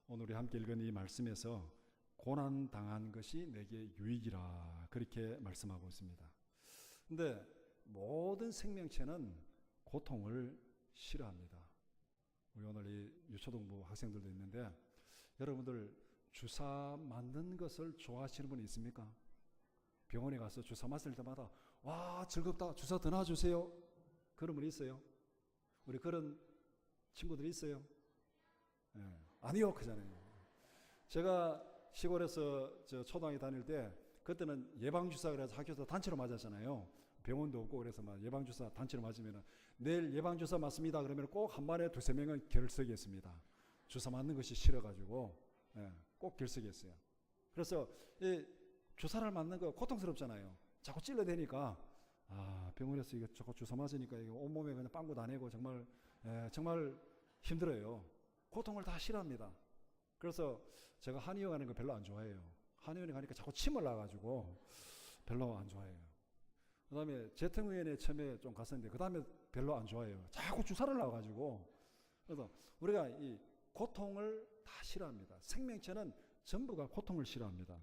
오늘 우리 함께 읽은 이 말씀에서 고난당한 것이 내게 유익이라 그렇게 말씀하고 있습니다. 근데 모든 생명체는 고통을 싫어합니다. 우리 오늘 이 유초등부 학생들도 있는데 여러분들 주사 맞는 것을 좋아하시는 분이 있습니까? 병원에 가서 주사 맞을 때마다 와 즐겁다 주사 더 놔주세요 그런 분이 있어요? 우리 그런 친구들이 있어요? 네. 아니요 그잖아요. 제가 시골에서 초등학교 다닐 때 그때는 예방주사 그래서 학교에서 단체로 맞았잖아요. 병원도 없고 그래서 막 예방주사 단체로 맞으면 내일 예방주사 맞습니다 그러면 꼭 한 반에 두세 명은 결석했습니다. 주사 맞는 것이 싫어가지고 꼭 결석했어요. 그래서 이 주사를 맞는 거 고통스럽잖아요. 자꾸 찔러대니까 병원에서 이거 자꾸 주사 맞으니까 이거 온몸에 그냥 빵꾸 다내고 정말 힘들어요. 고통을 다 싫어합니다. 그래서 제가 한의원 가는 거 별로 안 좋아해요. 한의원에 가니까 자꾸 침을 놔가지고 별로 안 좋아해요. 그 다음에 재택의원에 처음에 좀 갔었는데 그 다음에 별로 안 좋아해요. 자꾸 주사를 놔가지고. 그래서 우리가 이 고통을 다 싫어합니다. 생명체는 전부가 고통을 싫어합니다.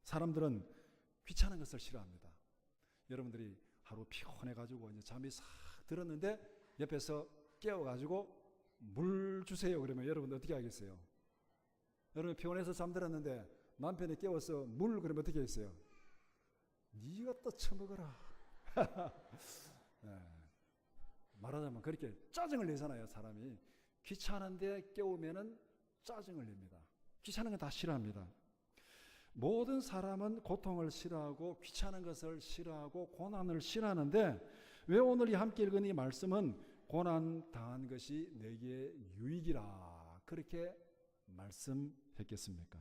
사람들은 귀찮은 것을 싫어합니다. 여러분들이 하루 피곤해가지고 이제 잠이 싹 들었는데 옆에서 깨워가지고 물 주세요 그러면 여러분 어떻게 하겠어요? 여러분 피곤해서 잠들었는데 남편이 깨워서 물 그러면 어떻게 하겠어요? 네가 또 처먹어라. 네. 말하자면 그렇게 짜증을 내잖아요. 사람이 귀찮은데 깨우면은 짜증을 냅니다. 귀찮은 건 다 싫어합니다. 모든 사람은 고통을 싫어하고 귀찮은 것을 싫어하고 고난을 싫어하는데 왜 오늘 이 함께 읽은 이 말씀은 고난 당한 것이 내게 유익이라 그렇게 말씀했겠습니까?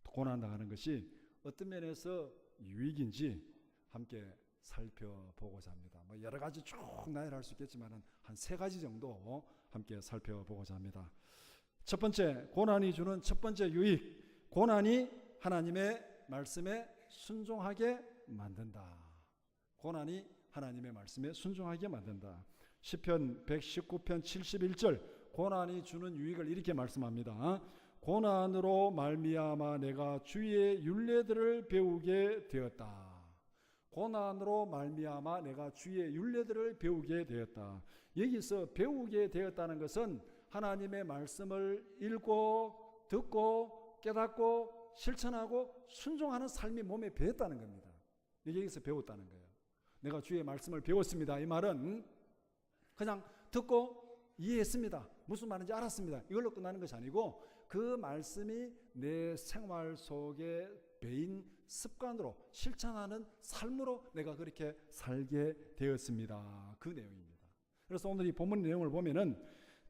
고난 당하는 것이 어떤 면에서 유익인지 함께 살펴보고자 합니다. 뭐 여러 가지 쭉 나열할 수 있겠지만 한 세 가지 정도 함께 살펴보고자 합니다. 첫 번째, 고난이 주는 첫 번째 유익, 고난이 하나님의 말씀에 순종하게 만든다. 고난이 하나님의 말씀에 순종하게 만든다. 시편 119편 71절 고난이 주는 유익을 이렇게 말씀합니다. 고난으로 말미암아 내가 주의 율례들을 배우게 되었다. 고난으로 말미암아 내가 주의 율례들을 배우게 되었다. 여기서 배우게 되었다는 것은 하나님의 말씀을 읽고 듣고 깨닫고 실천하고 순종하는 삶이 몸에 배었다는 겁니다. 여기서 배웠다는 거예요. 내가 주의 말씀을 배웠습니다. 이 말은 그냥 듣고 이해했습니다. 무슨 말인지 알았습니다. 이걸로 끝나는 것이 아니고 그 말씀이 내 생활 속에 배인 습관으로 실천하는 삶으로 내가 그렇게 살게 되었습니다. 그 내용입니다. 그래서 오늘 이 본문 내용을 보면은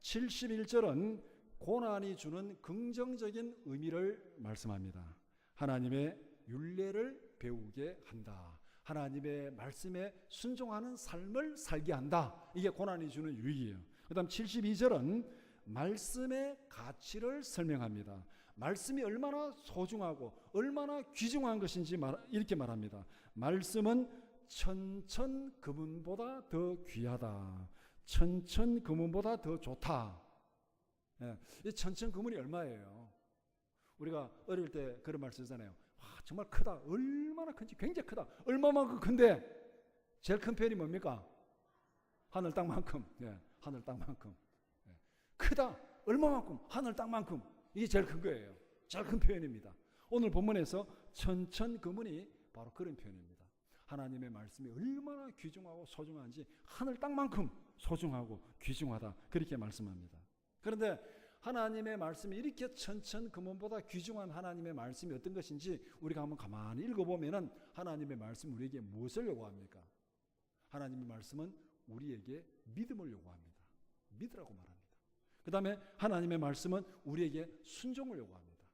71절은 고난이 주는 긍정적인 의미를 말씀합니다. 하나님의 율례를 배우게 한다. 하나님의 말씀에 순종하는 삶을 살게 한다. 이게 고난이 주는 유익이에요. 그 다음 72절은 말씀의 가치를 설명합니다. 말씀이 얼마나 소중하고 얼마나 귀중한 것인지 이렇게 말합니다. 말씀은 천천금은보다 더 귀하다. 천천금은보다 더 좋다. 이 천천금은이 얼마예요? 우리가 어릴 때 그런 말 쓰잖아요. 와, 정말 크다. 얼마나 큰지 굉장히 크다. 얼마만큼 큰데 제일 큰 편이 뭡니까? 하늘 땅만큼. 하늘 땅만큼. 크다. 얼마만큼? 하늘 땅만큼. 이게 제일 큰 거예요. 제일 큰 표현입니다. 오늘 본문에서 천천금은이 바로 그런 표현입니다. 하나님의 말씀이 얼마나 귀중하고 소중한지 하늘 땅만큼 소중하고 귀중하다. 그렇게 말씀합니다. 그런데 하나님의 말씀이 이렇게 천천금은보다 귀중한 하나님의 말씀이 어떤 것인지 우리가 한번 가만히 읽어보면 하나님의 말씀 우리에게 무엇을 요구합니까? 하나님의 말씀은 우리에게 믿음을 요구합니다. 믿으라고 말합니다. 그 다음에 하나님의 말씀은 우리에게 순종을 요구합니다.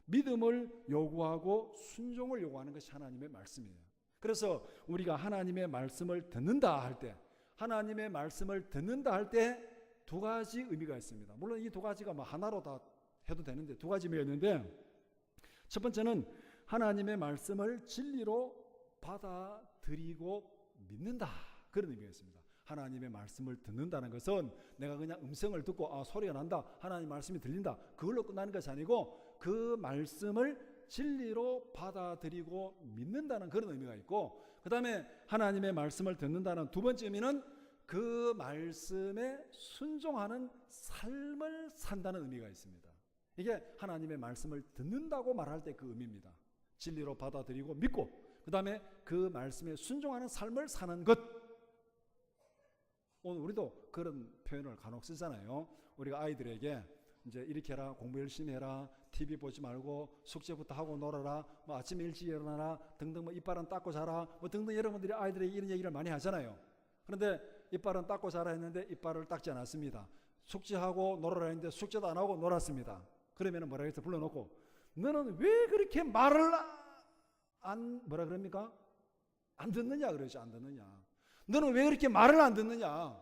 믿음을 요구하고 순종을 요구하는 것이 하나님의 말씀이에요. 그래서 우리가 하나님의 말씀을 듣는다 할 때, 하나님의 말씀을 듣는다 할 때 두 가지 의미가 있습니다. 물론 이 두 가지가 뭐 하나로 다 해도 되는데 두 가지 의미가 있는데 첫 번째는 하나님의 말씀을 진리로 받아들이고 믿는다. 그런 의미가 있습니다. 하나님의 말씀을 듣는다는 것은 내가 그냥 음성을 듣고 소리가 난다, 하나님 말씀이 들린다, 그걸로 끝나는 것이 아니고 그 말씀을 진리로 받아들이고 믿는다는 그런 의미가 있고, 그 다음에 하나님의 말씀을 듣는다는 두 번째 의미는 그 말씀에 순종하는 삶을 산다는 의미가 있습니다. 이게 하나님의 말씀을 듣는다고 말할 때 그 의미입니다. 진리로 받아들이고 믿고 그 다음에 그 말씀에 순종하는 삶을 사는 것. 오늘 우리도 그런 표현을 간혹 쓰잖아요. 우리가 아이들에게 이제 이렇게 해라, 공부 열심히 해라, TV 보지 말고 숙제부터 하고 놀아라, 뭐 아침에 일찍 일어나라 등등, 뭐 이빨은 닦고 자라, 뭐 등등, 여러분들이 아이들에게 이런 얘기를 많이 하잖아요. 그런데 이빨은 닦고 자라 했는데 이빨을 닦지 않았습니다. 숙제하고 놀아라 했는데 숙제도 안 하고 놀았습니다. 그러면 뭐라 해서 불러놓고, 너는 왜 그렇게 말을 뭐라 그럽니까? 안 듣느냐 그러죠. 안 듣느냐. 너는 왜 그렇게 말을 안 듣느냐.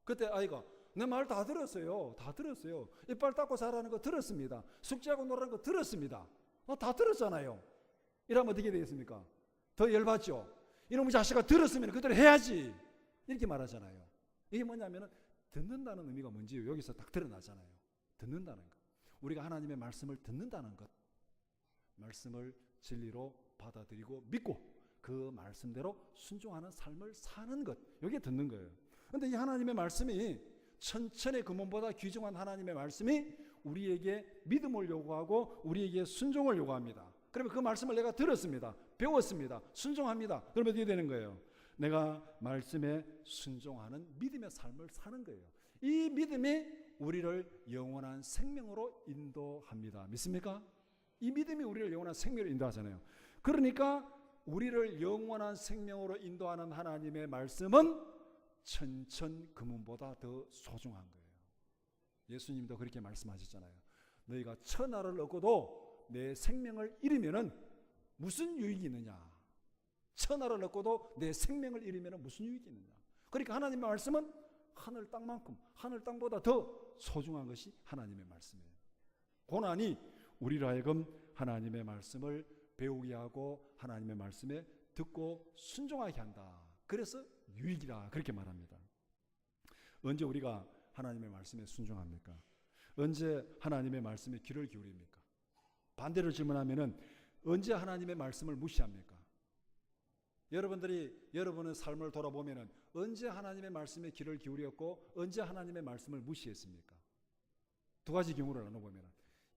그때 아이가 내 말 다 들었어요. 다 들었어요. 이빨 닦고 자라는 거 들었습니다. 숙제하고 놀라는 거 들었습니다. 다 들었잖아요. 이러면 어떻게 되겠습니까? 더 열받죠. 이놈의 자식아, 들었으면 그대로 해야지. 이렇게 말하잖아요. 이게 뭐냐면 듣는다는 의미가 뭔지 여기서 딱 드러나잖아요. 듣는다는 것. 우리가 하나님의 말씀을 듣는다는 것. 말씀을 진리로 받아들이고 믿고 그 말씀대로 순종하는 삶을 사는 것. 이게 듣는 거예요. 그런데 이 하나님의 말씀이, 천천의 금원보다 귀중한 하나님의 말씀이 우리에게 믿음을 요구하고 우리에게 순종을 요구합니다. 그러면 그 말씀을 내가 들었습니다. 배웠습니다. 순종합니다. 그러면 어떻게 되는 거예요? 내가 말씀에 순종하는 믿음의 삶을 사는 거예요. 이 믿음이 우리를 영원한 생명으로 인도합니다. 믿습니까? 이 믿음이 우리를 영원한 생명으로 인도하잖아요. 그러니까 우리를 영원한 생명으로 인도하는 하나님의 말씀은 천천 금은보다 더 소중한 거예요. 예수님도 그렇게 말씀하셨잖아요. 너희가 천하를 얻고도 내 생명을 잃으면은 무슨 유익이 있느냐. 천하를 얻고도 내 생명을 잃으면 무슨 유익이 있느냐. 그러니까 하나님의 말씀은 하늘 땅만큼, 하늘 땅보다 더 소중한 것이 하나님의 말씀이에요. 고난이 우리로 하여금 하나님의 말씀을 배우게 하고 하나님의 말씀에 듣고 순종하게 한다. 그래서 유익이다, 그렇게 말합니다. 언제 우리가 하나님의 말씀에 순종합니까? 언제 하나님의 말씀에 귀를 기울입니까? 반대로 질문하면은 언제 하나님의 말씀을 무시합니까? 여러분들이 여러분의 삶을 돌아보면은 언제 하나님의 말씀에 귀를 기울였고 언제 하나님의 말씀을 무시했습니까? 두 가지 경우를 나눠보면,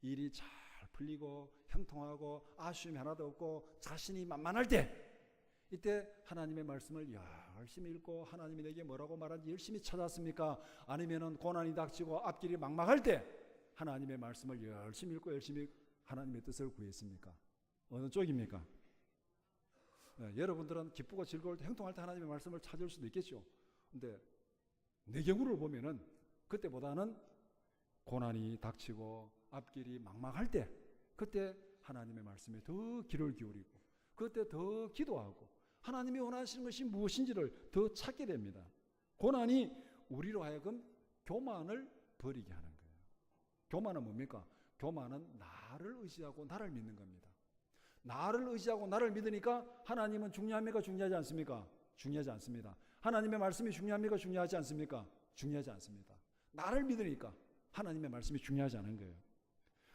일이 잘 풀리고 형통하고 아쉬움이 하나도 없고 자신이 만만할 때, 이때 하나님의 말씀을 열심히 읽고 하나님이 내게 뭐라고 말하는지 열심히 찾았습니까? 아니면은 고난이 닥치고 앞길이 막막할 때 하나님의 말씀을 열심히 읽고 열심히 하나님의 뜻을 구했습니까? 어느 쪽입니까? 여러분들은 기쁘고 즐거울 때, 형통할 때 하나님의 말씀을 찾을 수도 있겠죠. 근데 내 경우를 보면은 그때보다는 고난이 닥치고 앞길이 막막할 때, 그때 하나님의 말씀에 더 귀를 기울이고 그때 더 기도하고 하나님이 원하시는 것이 무엇인지를 더 찾게 됩니다. 고난이 우리로 하여금 교만을 버리게 하는 거예요. 교만은 뭡니까? 교만은 나를 의지하고 나를 믿는 겁니다. 나를 의지하고 나를 믿으니까 하나님은 중요합니까? 중요하지 않습니까? 중요하지 않습니다. 하나님의 말씀이 중요합니까? 중요하지 않습니까? 중요하지 않습니다. 나를 믿으니까 하나님의 말씀이 중요하지 않은 거예요.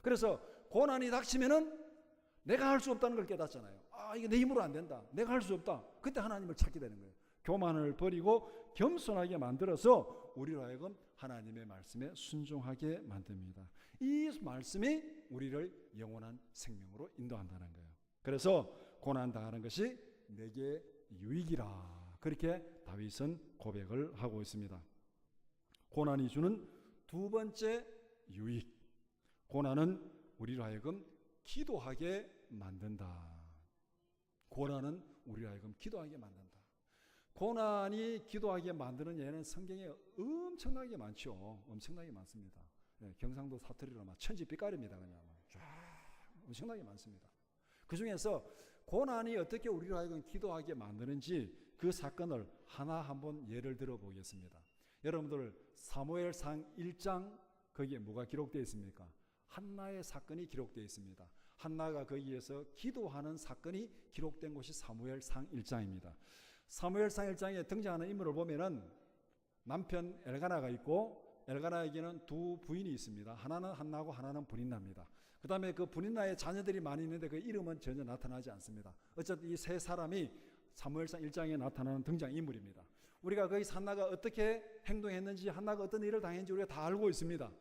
그래서 고난이 닥치면은 내가 할 수 없다는 걸 깨닫잖아요. 이게 내 힘으로 안 된다. 내가 할 수 없다. 그때 하나님을 찾게 되는 거예요. 교만을 버리고 겸손하게 만들어서 우리로 하여금 하나님의 말씀에 순종하게 만듭니다. 이 말씀이 우리를 영원한 생명으로 인도한다는 거예요. 그래서 고난 당하는 것이 내게 유익이라, 그렇게 다윗은 고백을 하고 있습니다. 고난이 주는 두 번째 유익, 고난은 우리로 하여금 기도하게 만든다. 고난은 우리로 하여금 기도하게 만든다. 고난이 기도하게 만드는 예는 성경에 엄청나게 많죠. 엄청나게 많습니다. 경상도 사투리로 막 천지빛깔입니다. 그냥 쫙 엄청나게 많습니다. 그 중에서 고난이 어떻게 우리로 하여금 기도하게 만드는지 그 사건을 하나 한번 예를 들어 보겠습니다. 여러분들 사무엘상 1장 거기에 뭐가 기록되어 있습니까? 한나의 사건이 기록되어 있습니다. 한나가 거기에서 기도하는 사건이 기록된 곳이 사무엘상 1장입니다. 사무엘상 1장에 등장하는 인물을 보면은 남편 엘가나가 있고 엘가나에게는 두 부인이 있습니다. 하나는 한나고 하나는 브린나입니다. 그 다음에 그 브린나의 자녀들이 많이 있는데 그 이름은 전혀 나타나지 않습니다. 어쨌든 이 세 사람이 사무엘상 1장에 나타나는 등장인물입니다. 우리가 거기 한나가 어떻게 행동했는지, 한나가 어떤 일을 당했는지 우리가 다 알고 있습니다.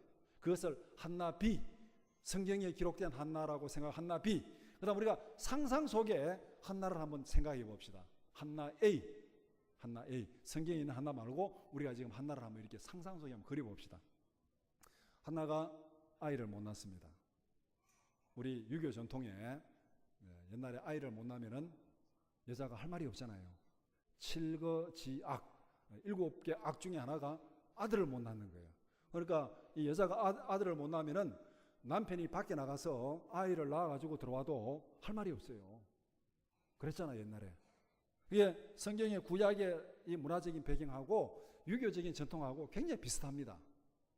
그것을 한나 B, 성경에 기록된 한나라고 생각, 한나 B. 그 다음 우리가 상상 속에 한나를 한번 생각해 봅시다. 한나 A, 한나 A. 성경에 있는 한나 말고 우리가 지금 한나를 한번 이렇게 상상 속에 한번 그려봅시다. 한나가 아이를 못 낳습니다. 우리 유교 전통에 옛날에 아이를 못 낳으면은 여자가 할 말이 없잖아요. 칠거지악, 7개 악 중에 하나가 아들을 못 낳는 거예요. 그러니까 이 여자가 아들을 못 낳으면은 남편이 밖에 나가서 아이를 낳아가지고 들어와도 할 말이 없어요. 그랬잖아요, 옛날에. 이게 성경의 구약의 이 문화적인 배경하고 유교적인 전통하고 굉장히 비슷합니다.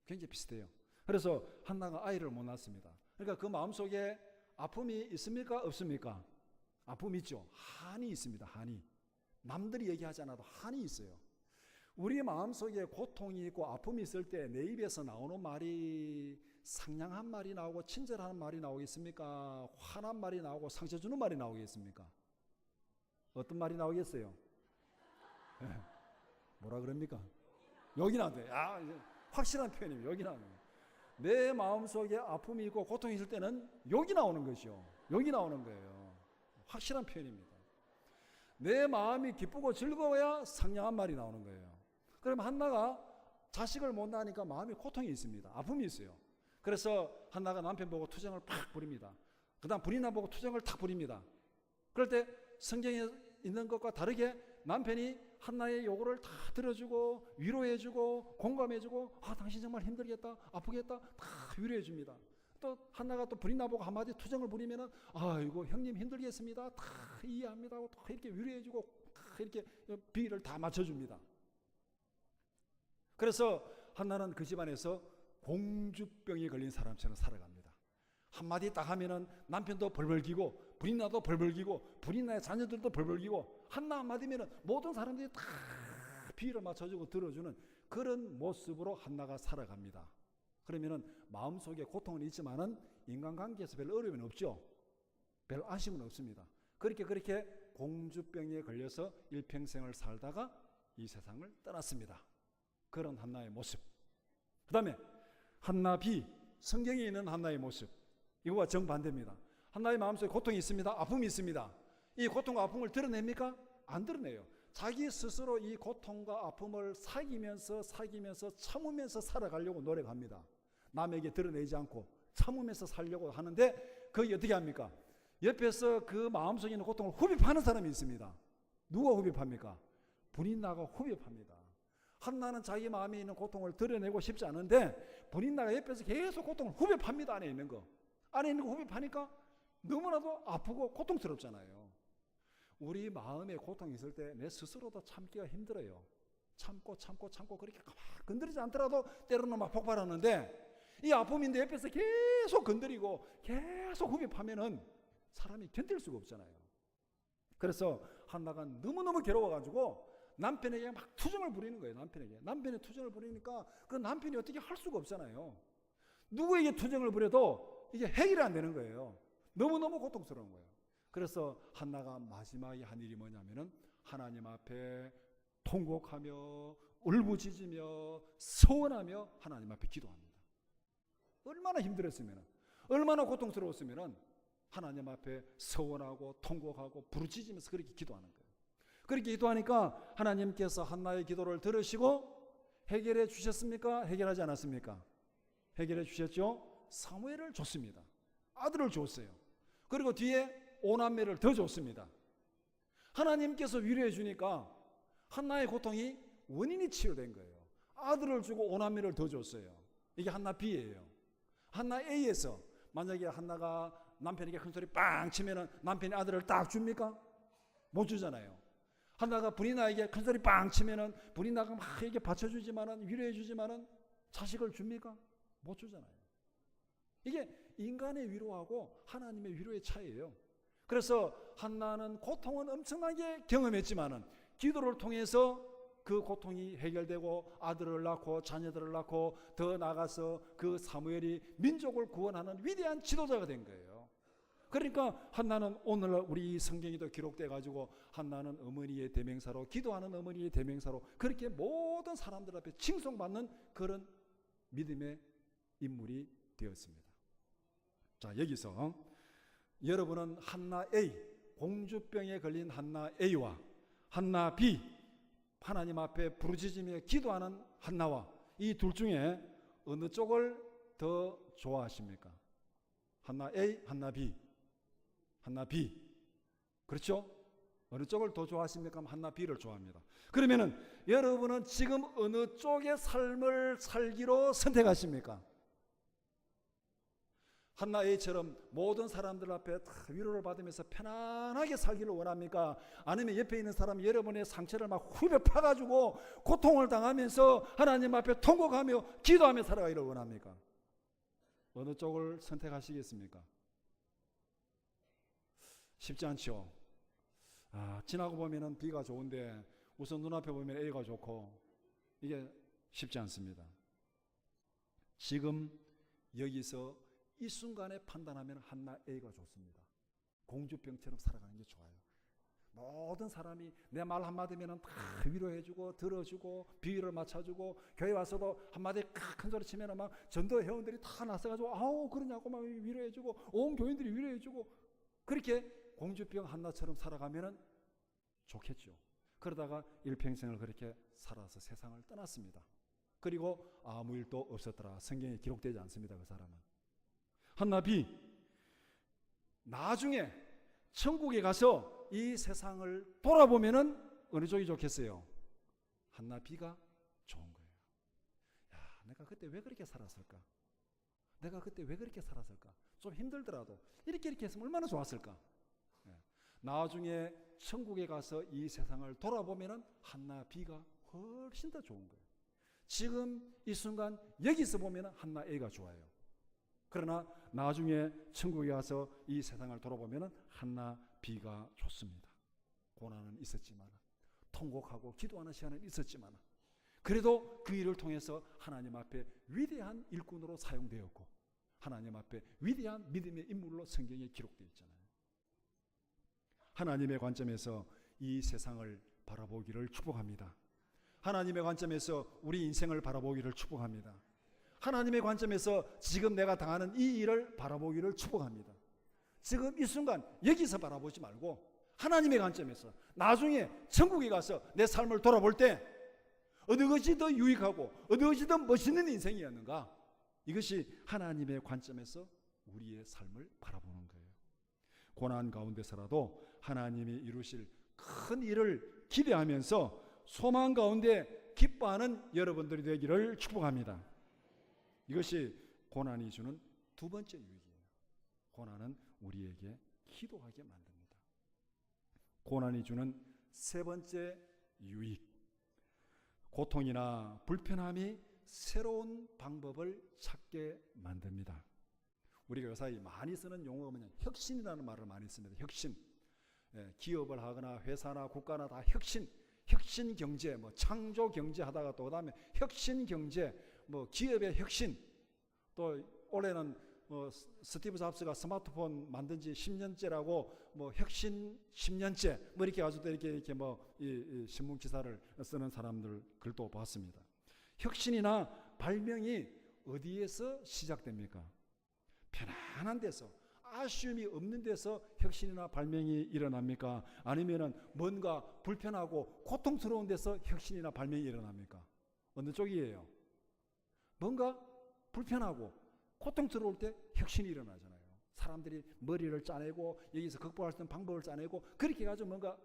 굉장히 비슷해요. 그래서 한나가 아이를 못 낳습니다. 그러니까 그 마음속에 아픔이 있습니까? 없습니까? 아픔이 있죠. 한이 있습니다. 한이. 남들이 얘기하지 않아도 한이 있어요. 우리 마음속에 고통이 있고 아픔이 있을 때 내 입에서 나오는 말이 상냥한 말이 나오고 친절한 말이 나오겠습니까? 화난 말이 나오고 상처 주는 말이 나오겠습니까? 어떤 말이 나오겠어요? 네. 뭐라 그럽니까? 욕이 나온대. 확실한 표현이에요. 욕이 나오는 거예요. 내 마음속에 아픔이 있고 고통이 있을 때는 욕이 나오는 것이요. 욕이 나오는 거예요. 확실한 표현입니다. 내 마음이 기쁘고 즐거워야 상냥한 말이 나오는 거예요. 그러면 한나가 자식을 못 낳으니까 마음에 고통이 있습니다. 아픔이 있어요. 그래서 한나가 남편 보고 투정을 팍 부립니다. 그 다음 브린나 보고 투정을 탁 부립니다. 그럴 때 성경에 있는 것과 다르게 남편이 한나의 요구를 다 들어주고 위로해주고 공감해주고 당신 정말 힘들겠다 아프겠다 다 위로해줍니다. 또 한나가 또 브린나 보고 한마디 투정을 부리면은 아이고 형님 힘들겠습니다 다 이해합니다 하고 또 이렇게 위로해주고 다 이렇게 비위를 다 맞춰줍니다. 그래서 한나는 그 집안에서 공주병에 걸린 사람처럼 살아갑니다. 한마디 딱 하면은 남편도 벌벌 기고 브린나도 벌벌 기고 브린나의 자녀들도 벌벌 기고 한나 한마디면은 모든 사람들이 다 비위를 맞춰주고 들어주는 그런 모습으로 한나가 살아갑니다. 그러면은 마음속에 고통은 있지만은 인간관계에서 별 어려움은 없죠. 별 아쉬움은 없습니다. 그렇게 공주병에 걸려서 일평생을 살다가 이 세상을 떠났습니다. 그런 한나의 모습. 그 다음에 한나 B, 성경에 있는 한나의 모습. 이거와 정반대입니다. 한나의 마음속에 고통이 있습니다. 아픔이 있습니다. 이 고통과 아픔을 드러냅니까? 안 드러내요. 자기 스스로 이 고통과 아픔을 사귀면서 참으면서 살아가려고 노력합니다. 남에게 드러내지 않고 참으면서 살려고 하는데 그게 어떻게 합니까? 옆에서 그 마음속에 있는 고통을 흡입하는 사람이 있습니다. 누가 흡입합니까? 브린나가 흡입합니다. 한나는 자기 마음에 있는 고통을 드러내고 싶지 않은데 브린나가 옆에서 계속 고통을 흡입합니다. 안에 있는 거 흡입하니까 너무나도 아프고 고통스럽잖아요. 우리 마음에 고통이 있을 때 내 스스로도 참기가 힘들어요. 참고 그렇게 막 건드리지 않더라도 때로는 막 폭발하는데 이 아픔인데 옆에서 계속 건드리고 계속 흡입하면은 사람이 견딜 수가 없잖아요. 그래서 한나가 너무너무 괴로워가지고 남편에게 막 투정을 부리는 거예요. 남편의 투정을 부리니까 그 남편이 어떻게 할 수가 없잖아요. 누구에게 투정을 부려도 이게 해결이 안 되는 거예요. 너무너무 고통스러운 거예요. 그래서 한나가 마지막에 한 일이 뭐냐면은 하나님 앞에 통곡하며 울부짖으며 서원하며 하나님 앞에 기도합니다. 얼마나 힘들었으면, 얼마나 고통스러웠으면 하나님 앞에 서원하고 통곡하고 부르짖으면서 그렇게 기도하는 거예요. 그렇게 기도하니까 하나님께서 한나의 기도를 들으시고 해결해 주셨습니까? 해결하지 않았습니까? 해결해 주셨죠. 사무엘을 줬습니다. 아들을 줬어요. 그리고 뒤에 오남매를 더 줬습니다. 하나님께서 위로해 주니까 한나의 고통이 원인이 치유된 거예요. 아들을 주고 오남매를 더 줬어요. 이게 한나 B예요. 한나 A에서 만약에 한나가 남편에게 큰 소리 빵 치면은 남편이 아들을 딱 줍니까? 못 주잖아요. 한나가 브린나에게 큰 소리 빵 치면은 브린나가 막 이렇게 받쳐주지만은 위로해 주지만은 자식을 줍니까? 못 주잖아요. 이게 인간의 위로하고 하나님의 위로의 차이예요. 그래서 한나는 고통은 엄청나게 경험했지만은 기도를 통해서 그 고통이 해결되고 아들을 낳고 자녀들을 낳고 더 나아가서 그 사무엘이 민족을 구원하는 위대한 지도자가 된 거예요. 그러니까 한나는 오늘날 우리 성경에도 기록돼 가지고 한나는 어머니의 대명사로, 기도하는 어머니의 대명사로 그렇게 모든 사람들 앞에 칭송받는 그런 믿음의 인물이 되었습니다. 자, 여기서 여러분은 한나 A, 공주병에 걸린 한나 A와 한나 B, 하나님 앞에 부르짖으며 기도하는 한나와 이 둘 중에 어느 쪽을 더 좋아하십니까? 한나 A, 한나 B. 한나 B. 그렇죠? 어느 쪽을 더 좋아하십니까? 한나 B를 좋아합니다. 그러면은 여러분은 지금 어느 쪽의 삶을 살기로 선택하십니까? 한나 A처럼 모든 사람들 앞에 다 위로를 받으면서 편안하게 살기를 원합니까? 아니면 옆에 있는 사람이 여러분의 상처를 막 후벼 파가지고 고통을 당하면서 하나님 앞에 통곡하며 기도하며 살아가기를 원합니까? 어느 쪽을 선택하시겠습니까? 쉽지 않죠. 지나고 보면은 B가 좋은데 우선 눈앞에 보면 A가 좋고 이게 쉽지 않습니다. 지금 여기서 이 순간에 판단하면 한나 A가 좋습니다. 공주병처럼 살아가는 게 좋아요. 모든 사람이 내 말 한마디면 다 위로해주고 들어주고 비위를 맞춰주고 교회 와서도 한마디 큰 소리 치면 막 전도 회원들이 다 나서가지고 아우 그러냐고 막 위로해주고 온 교인들이 위로해주고 그렇게 공주병 한나처럼 살아가면 좋겠죠. 그러다가 일평생을 그렇게 살아서 세상을 떠났습니다. 그리고 아무 일도 없었더라. 성경에 기록되지 않습니다. 그 사람은. 한나 B, 나중에 천국에 가서 이 세상을 돌아보면은 어느 쪽이 좋겠어요? 한나 B가 좋은 거예요. 야, 내가 그때 왜 그렇게 살았을까? 내가 그때 왜 그렇게 살았을까? 좀 힘들더라도 이렇게 했으면 얼마나 좋았을까? 나중에 천국에 가서 이 세상을 돌아보면은 한나 B가 훨씬 더 좋은 거예요. 지금 이 순간 여기서 보면은 한나 A가 좋아요. 그러나 나중에 천국에 가서 이 세상을 돌아보면은 한나 B가 좋습니다. 고난은 있었지만, 통곡하고 기도하는 시간은 있었지만, 그래도 그 일을 통해서 하나님 앞에 위대한 일꾼으로 사용되었고, 하나님 앞에 위대한 믿음의 인물로 성경에 기록되어 있잖아요. 하나님의 관점에서 이 세상을 바라보기를 축복합니다. 하나님의 관점에서 우리 인생을 바라보기를 축복합니다. 하나님의 관점에서 지금 내가 당하는 이 일을 바라보기를 축복합니다. 지금 이 순간 여기서 바라보지 말고 하나님의 관점에서 나중에 천국에 가서 내 삶을 돌아볼 때 어느 것이 더 유익하고 어느 것이 더 멋있는 인생이었는가, 이것이 하나님의 관점에서 우리의 삶을 바라보는 거예요. 고난 가운데서라도 하나님이 이루실 큰 일을 기대하면서 소망 가운데 기뻐하는 여러분들이 되기를 축복합니다. 이것이 고난이 주는 두 번째 유익이에요. 고난은 우리에게 기도하게 만듭니다. 고난이 주는 세 번째 유익, 고통이나 불편함이 새로운 방법을 찾게 만듭니다. 우리가 요사이 많이 쓰는 용어가 뭐냐, 혁신이라는 말을 많이 씁니다. 혁신. 기업을 하거나 회사나 국가나 다 혁신, 혁신 경제, 뭐 창조 경제 하다가 또 그다음에 혁신 경제, 뭐 기업의 혁신, 또 올해는 스티브 잡스가 스마트폰 만든 지 10년째라고 뭐 혁신 10년째 뭐 이렇게 가지고 이렇게 뭐 이 신문 기사를 쓰는 사람들 글도 봤습니다. 혁신이나 발명이 어디에서 시작됩니까? 편안한 데서, 아쉬움이 없는 데서 혁신이나 발명이 일어납니까? 아니면은 뭔가 불편하고 고통스러운 데서 혁신이나 발명이 일어납니까? 어느 쪽이에요? 뭔가 불편하고 고통스러울 때 혁신이 일어나잖아요. 사람들이 머리를 짜내고 여기서 극복할 수 있는 방법을 짜내고 그렇게 해가지고 뭔가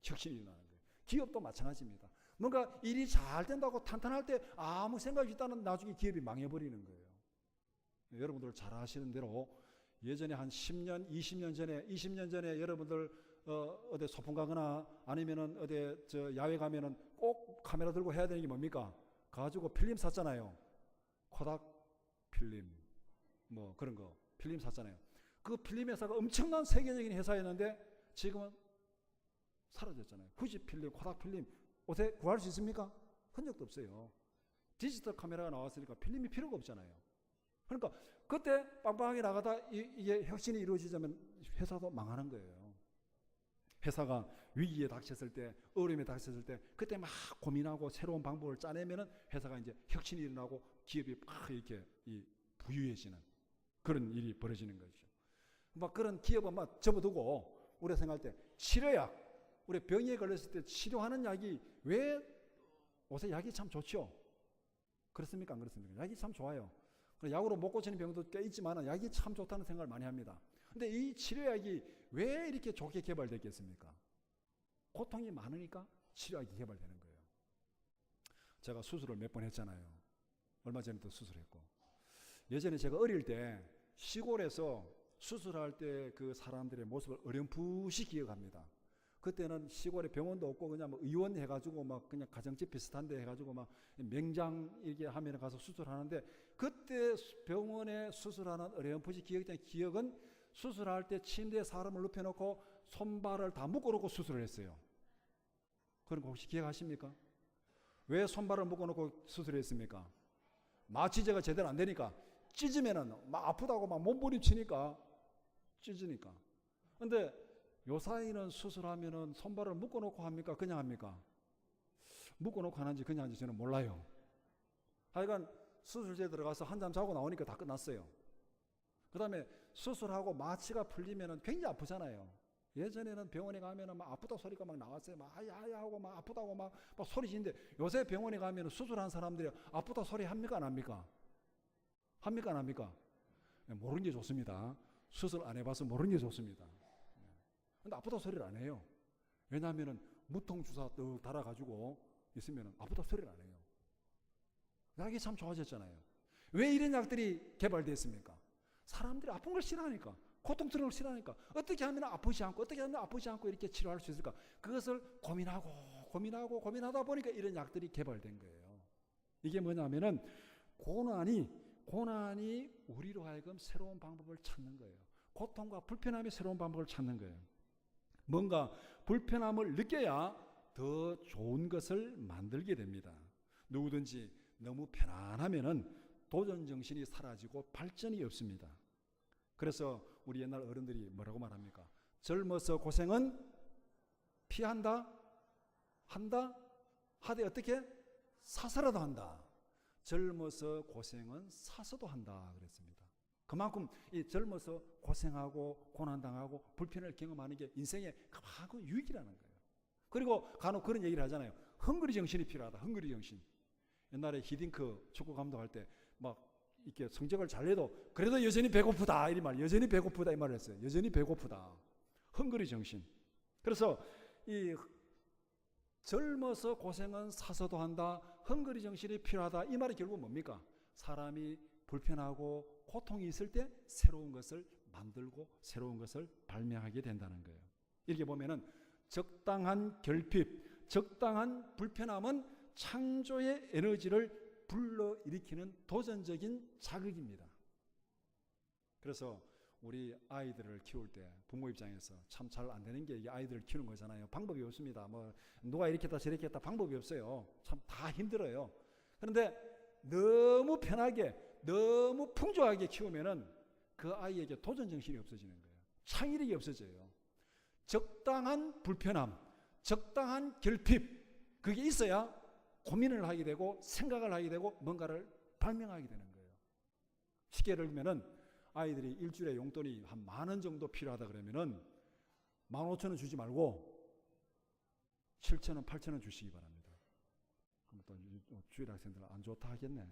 혁신이 일어나는 거예요. 기업도 마찬가지입니다. 뭔가 일이 잘 된다고 탄탄할 때 아무 생각이 없다는 나중에 기업이 망해버리는 거예요. 여러분들 잘 아시는 대로 예전에 한 10년, 20년 전에 여러분들 어디 소풍 가거나 아니면은 어디 저 야외 가면은 꼭 카메라 들고 해야 되는 게 뭡니까? 가지고 필름 샀잖아요. 코닥 필름, 뭐 그런 거 필름 샀잖아요. 그 필름 회사가 엄청난 세계적인 회사였는데 지금은 사라졌잖아요. 후지 필름, 코닥 필름 옷에 구할 수 있습니까? 흔적도 없어요. 디지털 카메라가 나왔으니까 필름이 필요가 없잖아요. 그러니까 그때 빵빵하게 나가다 이게 혁신이 이루어지자면 회사도 망하는 거예요. 회사가 위기에 닥쳤을 때, 어려움에 닥쳤을 때 그때 막 고민하고 새로운 방법을 짜내면은 회사가 이제 혁신이 일어나고 기업이 막 이렇게 부유해지는 그런 일이 벌어지는 거죠. 막 그런 기업은 막 접어두고 우리가 생각할 때 치료약, 우리 병에 걸렸을 때 치료하는 약이 왜 요새 약이 참 좋죠? 그렇습니까? 안 그렇습니까? 약이 참 좋아요. 약으로 못 고치는 병도 꽤 있지만 약이 참 좋다는 생각을 많이 합니다. 근데 이 치료약이 왜 이렇게 좋게 개발됐겠습니까? 고통이 많으니까 치료약이 개발되는 거예요. 제가 수술을 몇 번 했잖아요. 얼마 전에도 수술했고. 예전에 제가 어릴 때 시골에서 수술할 때 그 사람들의 모습을 어렴풋이 기억합니다. 그때는 시골에 병원도 없고 그냥 뭐 의원 해가지고 막 그냥 가정집 비슷한데 해가지고 막 맹장 이렇게 하면 가서 수술하는데 그때 병원에 수술하는 어렴풋이 기억된 기억은 수술할 때 침대에 사람을 눕혀놓고 손발을 다 묶어놓고 수술을 했어요. 그런 거 혹시 기억하십니까? 왜 손발을 묶어놓고 수술했습니까? 마취제가 제대로 안 되니까 찢으면은 막 아프다고 막 몸부림치니까 찢으니까. 근데 요사이는 수술하면은 손발을 묶어놓고 합니까? 그냥 합니까? 묶어놓고 하는지 그냥 하는지 저는 몰라요. 하여간 수술실에 들어가서 한잠 자고 나오니까 다 끝났어요. 그 다음에 수술하고 마취가 풀리면은 굉장히 아프잖아요. 예전에는 병원에 가면은 막 아프다 소리가 막 나왔어요. 막 아야 하고 막 아프다고 막 소리 지는데 요새 병원에 가면은 수술한 사람들이 아프다 소리 합니까? 안 합니까? 합니까? 안 합니까? 모르는 게 좋습니다. 수술 안 해봐서 모르는 게 좋습니다. 근데 아프다 소리를 안 해요. 왜냐하면은 무통주사 떡 달아가지고 있으면은 아프다 소리를 안 해요. 약이 참 좋아졌잖아요. 왜 이런 약들이 개발됐습니까? 사람들이 아픈 걸 싫어하니까, 고통스러운 걸 싫어하니까 어떻게 하면 아프지 않고 어떻게 하면 아프지 않고 이렇게 치료할 수 있을까? 그것을 고민하다 보니까 이런 약들이 개발된 거예요. 이게 뭐냐면은 고난이 우리로 하여금 새로운 방법을 찾는 거예요. 고통과 불편함이 새로운 방법을 찾는 거예요. 뭔가 불편함을 느껴야 더 좋은 것을 만들게 됩니다. 누구든지 너무 편안하면은 도전 정신이 사라지고 발전이 없습니다. 그래서 우리 옛날 어른들이 뭐라고 말합니까? 젊어서 고생은 피한다, 한다, 하되 어떻게? 사서라도 한다. 젊어서 고생은 사서도 한다 그랬습니다. 그만큼 이 젊어서 고생하고 고난당하고 불편을 경험하는 게 인생의 가장 유익이라는 거예요. 그리고 간혹 그런 얘기를 하잖아요. 헝그리 정신이 필요하다. 헝그리 정신. 옛날에 히딩크 축구 감독할 때 막 이렇게 성적을 잘 내도 그래도 여전히 배고프다 이 말, 여전히 배고프다 이 말을 했어요. 여전히 배고프다. 헝그리 정신. 그래서 이 젊어서 고생은 사서도 한다. 헝그리 정신이 필요하다. 이 말이 결국 뭡니까? 사람이 불편하고 고통이 있을 때 새로운 것을 만들고 새로운 것을 발명하게 된다는 거예요. 이렇게 보면은 적당한 결핍, 적당한 불편함은 창조의 에너지를 불러일으키는 도전적인 자극입니다. 그래서 우리 아이들을 키울 때 부모 입장에서 참 잘 안 되는 게 이게 아이들을 키우는 거잖아요. 방법이 없습니다. 뭐 누가 이렇게 했다 저렇게 했다 방법이 없어요. 참 다 힘들어요. 그런데 너무 편하게 너무 풍족하게 키우면은 그 아이에게 도전 정신이 없어지는 거예요. 창의력이 없어져요. 적당한 불편함, 적당한 결핍 그게 있어야 고민을 하게 되고 생각을 하게 되고 뭔가를 발명하게 되는 거예요. 쉽게 예를 들면은 아이들이 일주일에 용돈이 한 10,000원 정도 필요하다 그러면은 15,000원 주지 말고 7,000원, 8,000원 주시기 바랍니다. 그럼 또 주일 학생들 안 좋다 하겠네.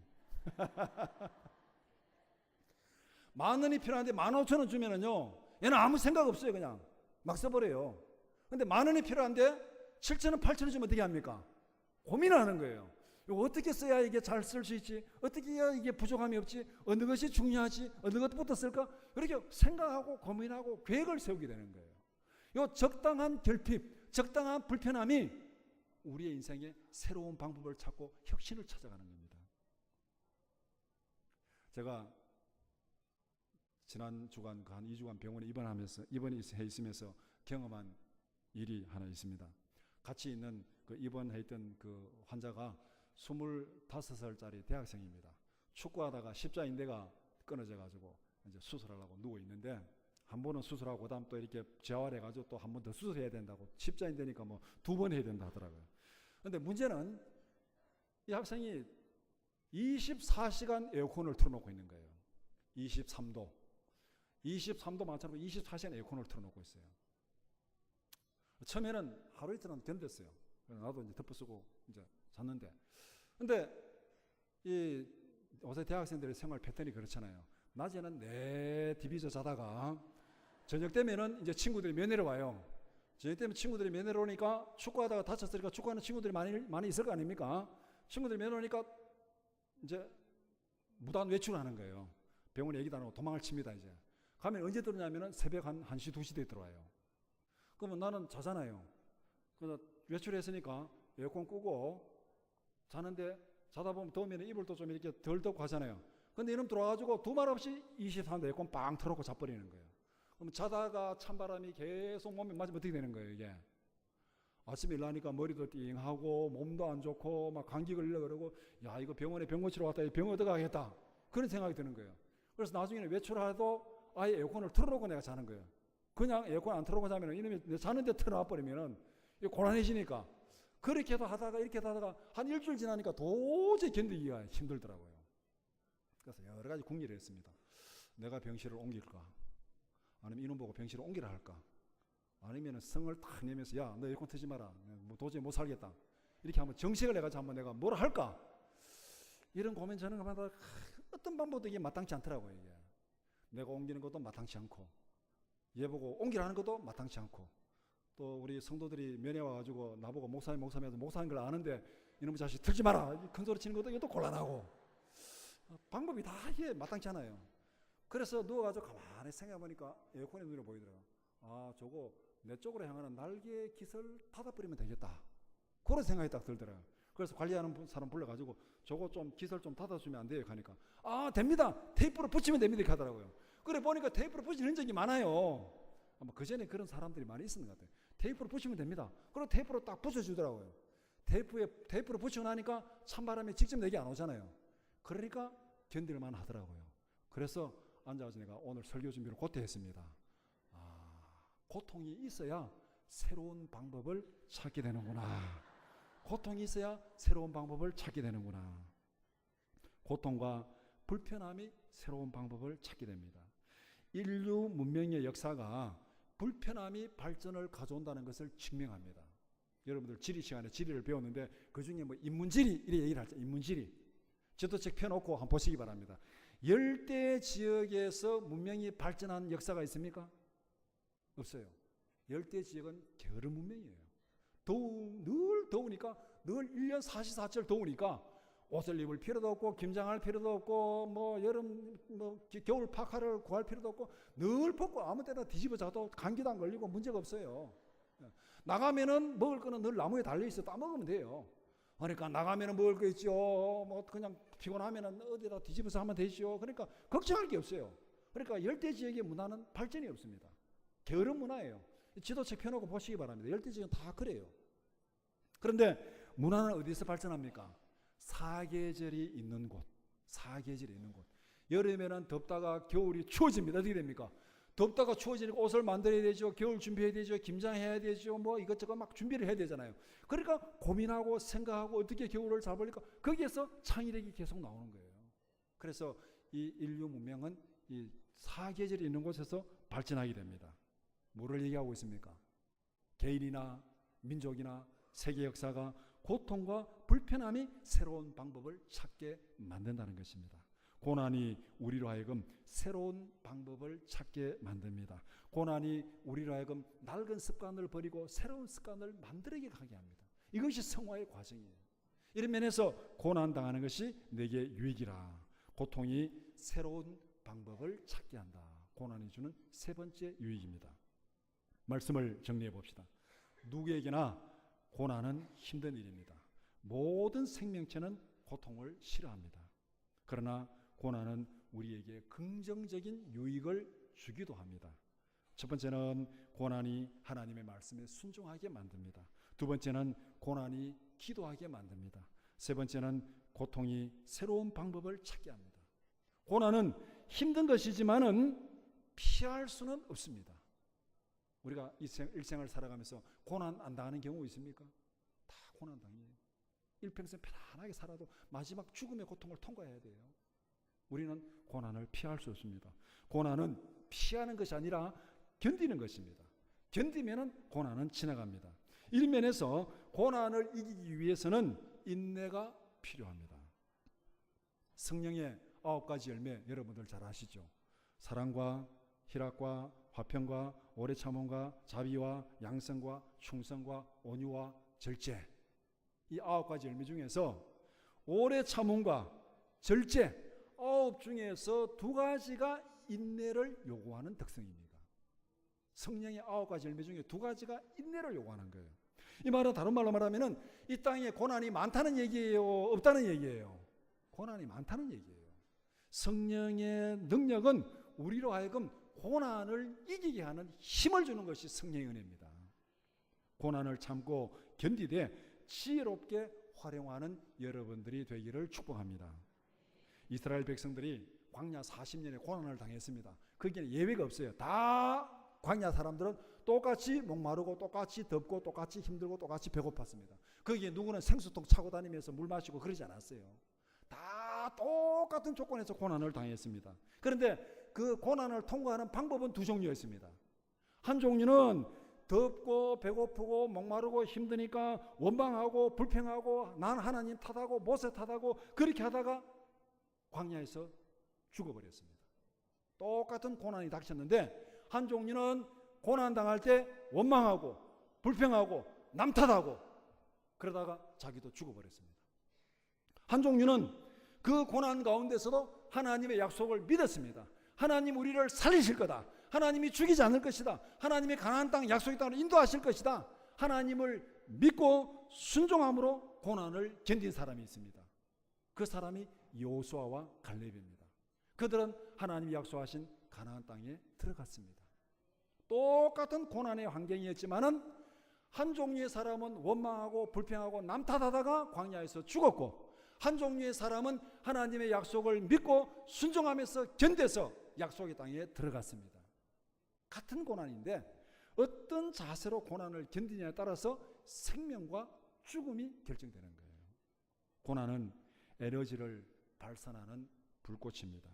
10,000원이 필요한데 15,000원 주면은요, 얘는 아무 생각 없어요. 그냥 막 써버려요. 근데 10,000원이 필요한데 7,000원, 8,000원 주면 어떻게 합니까? 고민을 하는 거예요. 이거 어떻게 써야 이게 잘 쓸 수 있지? 어떻게 해야 이게 부족함이 없지? 어느 것이 중요하지? 어느 것부터 쓸까? 이렇게 생각하고 고민하고 계획을 세우게 되는 거예요. 이 적당한 결핍, 적당한 불편함이 우리의 인생에 새로운 방법을 찾고 혁신을 찾아가는 겁니다. 제가 지난 주간 한 2주간 병원에 입원해 있으면서 경험한 일이 하나 있습니다. 같이 있는 그 입원했던 그 환자가 25살짜리 대학생입니다. 축구하다가 십자인대가 끊어져가지고 이제 수술하려고 누워 있는데 한 번은 수술하고 그다음 또 이렇게 재활해가지고 또 한 번 더 수술해야 된다고 십자인대니까 뭐 2번 해야 된다 하더라고요. 근데 문제는 이 학생이 24시간 에어컨을 틀어놓고 있는 거예요. 23도 많잖아요. 24시간 에어컨을 틀어놓고 있어요. 처음에는 하루 이틀은 견뎠어요. 나도 이제 덮어 쓰고 이제 잤는데, 근데 이 요새 대학생들의 생활 패턴이 그렇잖아요. 낮에는 내 디비저 자다가 저녁 되면은 이제 친구들이 면회를 와요. 저녁 되면 친구들이 면회를 오니까 축구하다가 다쳤으니까 축구하는 친구들이 많이 있을 거 아닙니까? 친구들이 면회 오니까 이제 무단 외출하는 거예요. 병원에 얘기도 안 하고 도망을 칩니다. 이제 가면 언제 들어오냐면은 새벽 한 1시 2시 에 들어와요. 그러면 나는 자잖아요. 그래서 외출했으니까 에어컨 끄고 자는데 자다 보면 더우면 이불도 좀 이렇게 덜 덮고 하잖아요. 근데 이놈 들어와가지고 두말 없이 24도 에어컨 빵 틀어놓고 자버리는 거예요. 그럼 자다가 찬바람이 계속 몸에 맞으면 어떻게 되는 거예요, 이게? 아침에 일어나니까 머리도 띵하고 몸도 안 좋고 막 감기 걸리려 그러고, 야, 이거 병원에 병 고치러 왔다, 병원 어떡하겠다, 그런 생각이 드는 거예요. 그래서 나중에는 외출해도 아예 에어컨을 틀어놓고 내가 자는 거예요. 그냥 에어컨 안 틀어놓고 자면 이놈이 자는데 틀어놔버리면은 곤란해지니까 그렇게 하다가 이렇게 하다가 한 일주일 지나니까 도저히 견디기가 힘들더라고요. 그래서 여러 가지 궁리를 했습니다. 내가 병실을 옮길까? 아니면 이놈 보고 병실을 옮기라 할까? 아니면 성을 탁 내면서 야, 너 에어컨 틀지 마라. 뭐 도저히 못 살겠다. 이렇게 한번 정색을 해가지고 한번 내가 뭐라 할까? 이런 고민 저는 하다가 어떤 방법도 이게 마땅치 않더라고요. 이게 내가 옮기는 것도 마땅치 않고, 얘 보고 옮기라는 것도 마땅치 않고, 또 우리 성도들이 면회 와가지고 나보고 목사님 해서 목사인 걸 아는데 이놈의 자식 틀지 마라 큰 소리 치는 것도 이것도 곤란하고, 방법이 다 이게 마땅치 않아요. 그래서 누워가지고 가만히 생각해보니까 에어컨이 눈에 보이더라고요. 아, 저거 내 쪽으로 향하는 날개 깃을 닫아버리면 되겠다, 그런 생각이 딱 들더라고요. 그래서 관리하는 사람 불러가지고 저거 좀 깃을 좀 닫아주면 안 돼요 하니까, 아, 됩니다, 테이프로 붙이면 됩니다 이렇게 하더라고요. 그래 보니까 테이프로 붙이는 적이 많아요. 아마 그 전에 그런 사람들이 많이 있었는 것 같아요. 테이프로 붙이면 됩니다. 그리고 테이프로 딱 붙여주더라고요. 테이프로 붙이고 나니까 찬바람이 직접 내게 안 오잖아요. 그러니까 견딜만 하더라고요. 그래서 앉아서 내가 오늘 설교 준비를 곧게 했습니다. 고통이 있어야 새로운 방법을 찾게 되는구나. 고통이 있어야 새로운 방법을 찾게 되는구나. 고통과 불편함이 새로운 방법을 찾게 됩니다. 인류 문명의 역사가 불편함이 발전을 가져온다는 것을 증명합니다. 여러분들 지리 시간에 지리를 배웠는데 그 중에 뭐 인문지리 이렇게 얘기를 하죠. 인문지리 지도책 펴놓고 한번 보시기 바랍니다. 열대 지역에서 문명이 발전한 역사가 있습니까? 없어요. 열대 지역은 게으른 문명이에요. 늘 더우니까 늘 1년 44철 더우니까 옷을 입을 필요도 없고 김장할 필요도 없고 뭐 여름 겨울 파카를 구할 필요도 없고 늘 벗고 아무 때나 뒤집어 자도 감기도 안 걸리고 문제가 없어요. 나가면은 먹을 거는 늘 나무에 달려 있어 따먹으면 돼요. 그러니까 나가면은 먹을 거 있죠. 뭐 그냥 피곤하면은 어디다 뒤집어서 하면 되죠. 그러니까 걱정할 게 없어요. 그러니까 열대 지역의 문화는 발전이 없습니다. 게으른 문화예요. 지도책 펴놓고 보시기 바랍니다. 열대 지역은 다 그래요. 그런데 문화는 어디서 발전합니까? 사계절이 있는 곳, 사계절이 있는 곳. 여름에는 덥다가 겨울이 추워집니다. 어떻게 됩니까? 덥다가 추워지니까 옷을 만들어야 되죠. 겨울 준비해야 되죠. 김장해야 되죠. 뭐 이것저것 막 준비를 해야 되잖아요. 그러니까 고민하고 생각하고 어떻게 겨울을 잘 보니까 거기에서 창의력이 계속 나오는 거예요. 그래서 이 인류 문명은 이 사계절이 있는 곳에서 발전하게 됩니다. 뭐를 얘기하고 있습니까? 개인이나 민족이나 세계 역사가 고통과 불편함이 새로운 방법을 찾게 만든다는 것입니다. 고난이 우리로 하여금 새로운 방법을 찾게 만듭니다. 고난이 우리로 하여금 낡은 습관을 버리고 새로운 습관을 만들게 하게 합니다. 이것이 성화의 과정이에요. 이런 면에서 고난당하는 것이 내게 유익이라. 고통이 새로운 방법을 찾게 한다. 고난이 주는 세 번째 유익입니다. 말씀을 정리해 봅시다. 누구에게나 고난은 힘든 일입니다. 모든 생명체는 고통을 싫어합니다. 그러나 고난은 우리에게 긍정적인 유익을 주기도 합니다. 첫 번째는 고난이 하나님의 말씀에 순종하게 만듭니다. 두 번째는 고난이 기도하게 만듭니다. 세 번째는 고통이 새로운 방법을 찾게 합니다. 고난은 힘든 것이지만은 피할 수는 없습니다. 우리가 일생을 살아가면서 고난 안 당하는 경우 있습니까? 다 고난 당해요. 일평생 편안하게 살아도 마지막 죽음의 고통을 통과해야 돼요. 우리는 고난을 피할 수 없습니다. 고난은 피하는 것이 아니라 견디는 것입니다. 견디면은 고난은 지나갑니다. 이런 면에서 고난을 이기기 위해서는 인내가 필요합니다. 성령의 9가지 열매 여러분들 잘 아시죠? 사랑과 희락과 화평과 오래 참음과 자비와 양성과 충성과 온유와 절제, 이 9가지 열매 중에서 오래 참음과 절제 9 중에서 2가지가 인내를 요구하는 특성입니다. 성령의 9가지 열매 중에 2가지가 인내를 요구하는 거예요. 이 말은 다른 말로 말하면 이 땅에 고난이 많다는 얘기예요, 없다는 얘기예요? 고난이 많다는 얘기예요. 성령의 능력은 우리로 하여금 고난을 이기게 하는 힘을 주는 것이 성령의 은혜입니다. 고난을 참고 견디되 지혜롭게 활용하는 여러분들이 되기를 축복합니다. 이스라엘 백성들이 광야 40년의 고난을 당했습니다. 거기에는 예외가 없어요. 다 광야 사람들은 똑같이 목마르고 똑같이 덥고 똑같이 힘들고 똑같이 배고팠습니다. 거기에 누구는 생수통 차고 다니면서 물 마시고 그러지 않았어요. 다 똑같은 조건에서 고난을 당했습니다. 그런데 그 고난을 통과하는 방법은 2종류였습니다. 한 종류는 덥고 배고프고 목마르고 힘드니까 원망하고 불평하고 난 하나님 탓하고 모세 탓하고 그렇게 하다가 광야에서 죽어버렸습니다. 똑같은 고난이 닥쳤는데 한 종류는 고난당할 때 원망하고 불평하고 남 탓하고 그러다가 자기도 죽어버렸습니다. 한 종류는 그 고난 가운데서도 하나님의 약속을 믿었습니다. 하나님 우리를 살리실 거다. 하나님이 죽이지 않을 것이다. 하나님이 가나안 땅 약속의 땅으로 인도하실 것이다. 하나님을 믿고 순종함으로 고난을 견딘 사람이 있습니다. 그 사람이 여호수아와 갈렙입니다. 그들은 하나님이 약속하신 가나안 땅에 들어갔습니다. 똑같은 고난의 환경이었지만은 한 종류의 사람은 원망하고 불평하고 남 탓하다가 광야에서 죽었고 한 종류의 사람은 하나님의 약속을 믿고 순종하면서 견뎌서 약속의 땅에 들어갔습니다. 같은 고난인데 어떤 자세로 고난을 견디냐에 따라서 생명과 죽음이 결정되는 거예요. 고난은 에너지를 발산하는 불꽃입니다.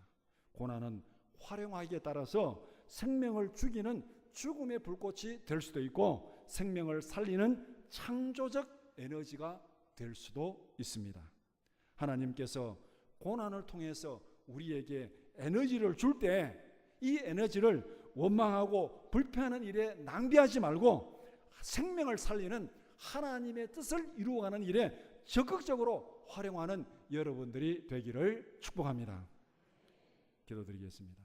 고난은 활용하기에 따라서 생명을 죽이는 죽음의 불꽃이 될 수도 있고 생명을 살리는 창조적 에너지가 될 수도 있습니다. 하나님께서 고난을 통해서 우리에게 에너지를 줄 때 이 에너지를 원망하고 불평하는 일에 낭비하지 말고 생명을 살리는 하나님의 뜻을 이루어가는 일에 적극적으로 활용하는 여러분들이 되기를 축복합니다. 기도드리겠습니다.